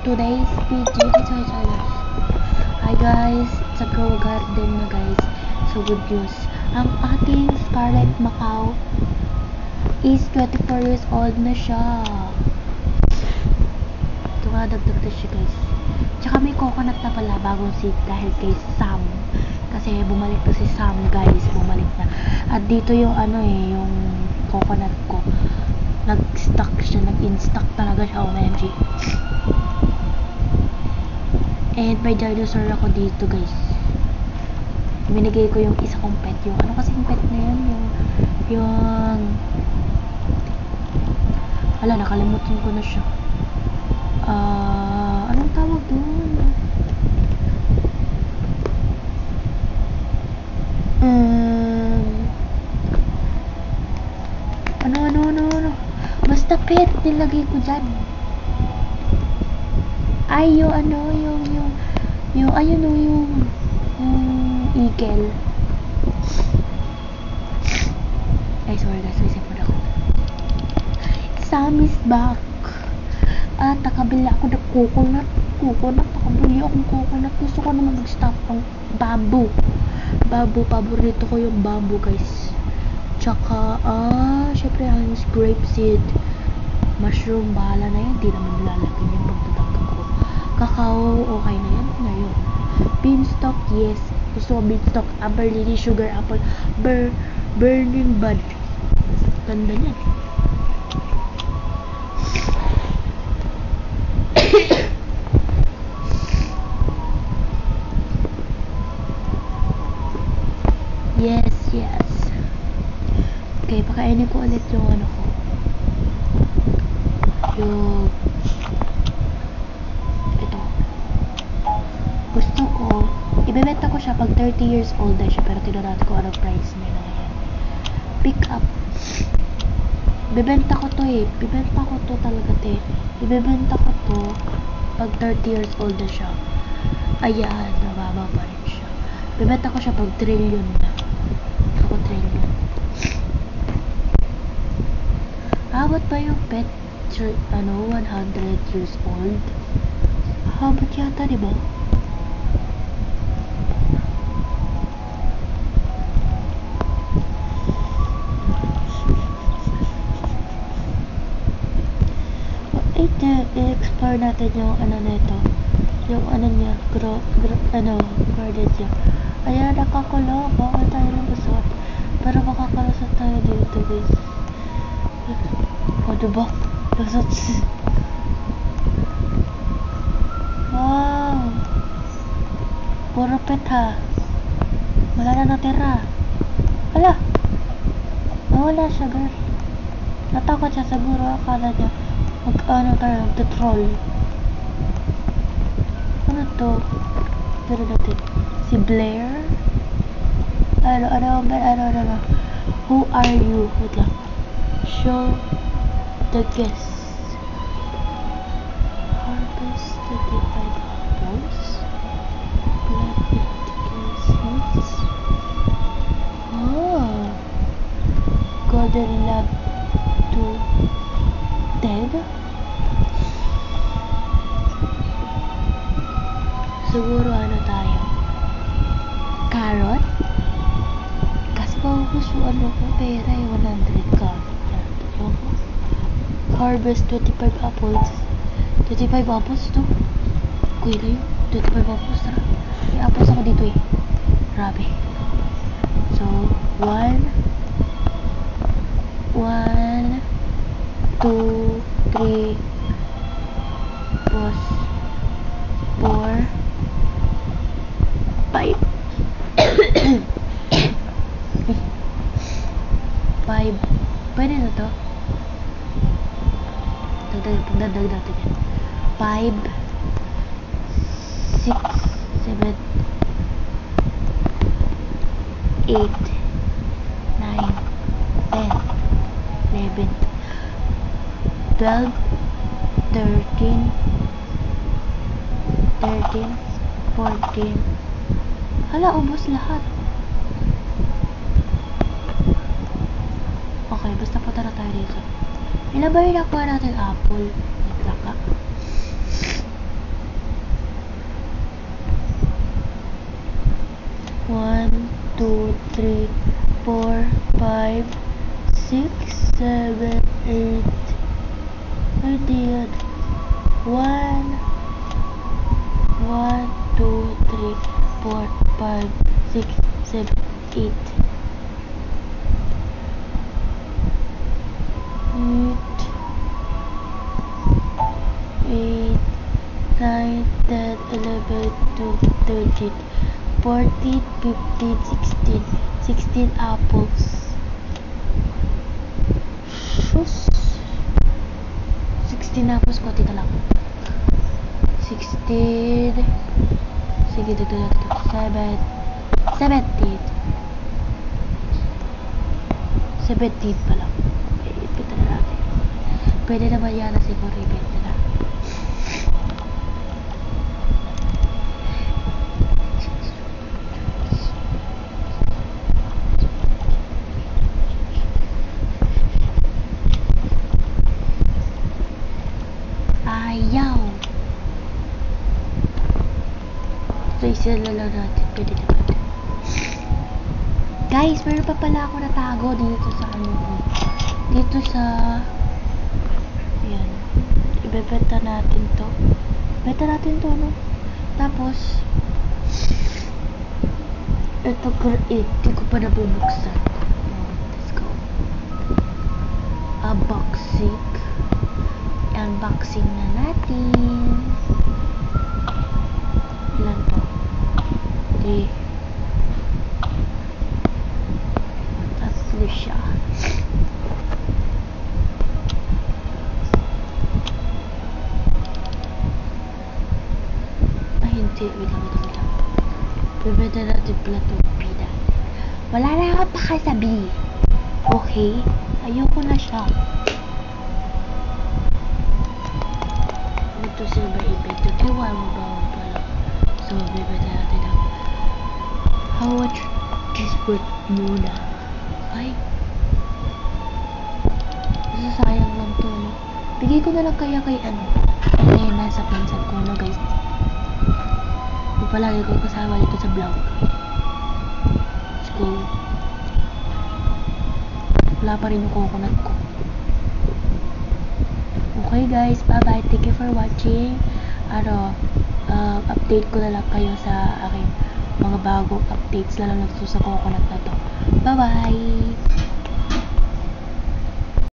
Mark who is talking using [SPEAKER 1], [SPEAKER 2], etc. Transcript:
[SPEAKER 1] today's video. Hi guys, it's a grow garden na guys. So good news. Ang ating Scarlet Macao is 24 years old na siya. Tumadagdag na siya guys. Tsaka may coconut na pala bagong seed dahil kay Sam. Kasi bumalik na si Sam guys. Bumalik na. At dito yung yung coconut ko. Nag-stuck siya. Nag-in-stuck talaga siya. OMG. And may dinosaur ako dito guys. Binigay ko yung isa kong pet. Yung ano kasing pet na yun? Yung wala, nakalimutan ko na siya. Anong tawag doon? Ano? Basta pet, nilagay ko dyan. Ay, yung eagle. Ay, sorry guys, may sipon ako. Sam is back. At nakabili ako ng coconut. Nakabili akong coconut. Gusto ko naman mag-stop ng bamboo. Paborito ko yung bamboo guys. Tsaka, syempre ang grape seed. Mushroom, bahala na yan. Di naman lalagyan yung pagtatangkap ko. Cacao, okay na yan. Ngayon. Beanstalk, yes. Gusto ko beanstalk. Amber lily, sugar apple. Burning bud. Ganda niyan. Yes. Okay, pakainin ko ulit yung ano ko. Ito. Gusto ko, ibebenta ko siya pag 30 years old na siya, pero tinanat ko ano price niya na ngayon. Pick up. Ibebenta ko to talaga te. Ibebenta ko to pag 30 years old na siya. Ayan, nababa pa rin siya. Ibebenta ko siya pag trillion na. Ako trillion. Habot ba yung pet 100 years old? Habot yata, diba? I-explore natin yung nito. Yung niya, garden niya. Ayan, nakakulong. Baka tayo lumusot. Pero makakalusot tayo dito, guys. O, diba? Lusot. Wow! Puro pet, ha? Wala na natira. Hala! Nawala siya, girl. Natakot siya siguro. Akala niya tayo, troll. Ano to? Pero natin. Si Blair? Ano. Who are you? Wait lang. Show the guests. Harvest 35 apples. Plant 50 seeds. Oh. Golden lab to dead. Siguro tayo? Carrot? Kasi paubos yung ko, pera 100 ka. Harvest 25 apples. 25 apples to? Kuya na yun. 25 apples, tara. May apples ako dito eh. Grabe. So, 1 2 3 4 5 5. Pwede na to? Dagdag natin yan. 5 6 7 8 9 10 11 12 13 14. Hala, ubos lahat. Okay, basta punta na tayo dito. Ilan ba yung nakuha natin apple? Naglaka. 2, 3, 4, 5, 6, 7, 8. Ay, di yan. 1, 2, 3, 4, 5, 6, 7, 8. 8, 9, 10, 11, 12, 13, 14, 15, 16. 16 apples. Shush. 16 apples, konti na lang. 16. Sige, dito. 7. 17. 17 pa lang. Ipita na natin. Pwede naman yan na siguro ibenta na. Ayaw. So, isa na lang natin. Pwede naman. Guys, meron pa pala ako natago dito sa dito sa ayan. Ibebenta natin to. Benta natin to, no? Tapos ito, hindi ko pa nabubuksan. Let's go. Unboxing na natin. Ilan to? 3. Tatlo siya. Ay, hindi. Wait lang. Bibenta natin pala ito. Wala na akong pakasabi. Okay? Ayoko na siya. Ito silver ipito. Ewan mo ba pala. So, bibenta natin ang how much this worth muna. Ay. Sayang lang to, no? Bigay ko na lang kaya kay ngayon nasa pinsan ko, no, guys? Palagi ko kasama dito sa vlog. Let's go. Wala pa rin yung coconut ko. Okay guys, bye-bye. Thank you for watching. Update ko na lang kayo sa aking mga bagong updates, lalo na sa coconut na to. Bye-bye!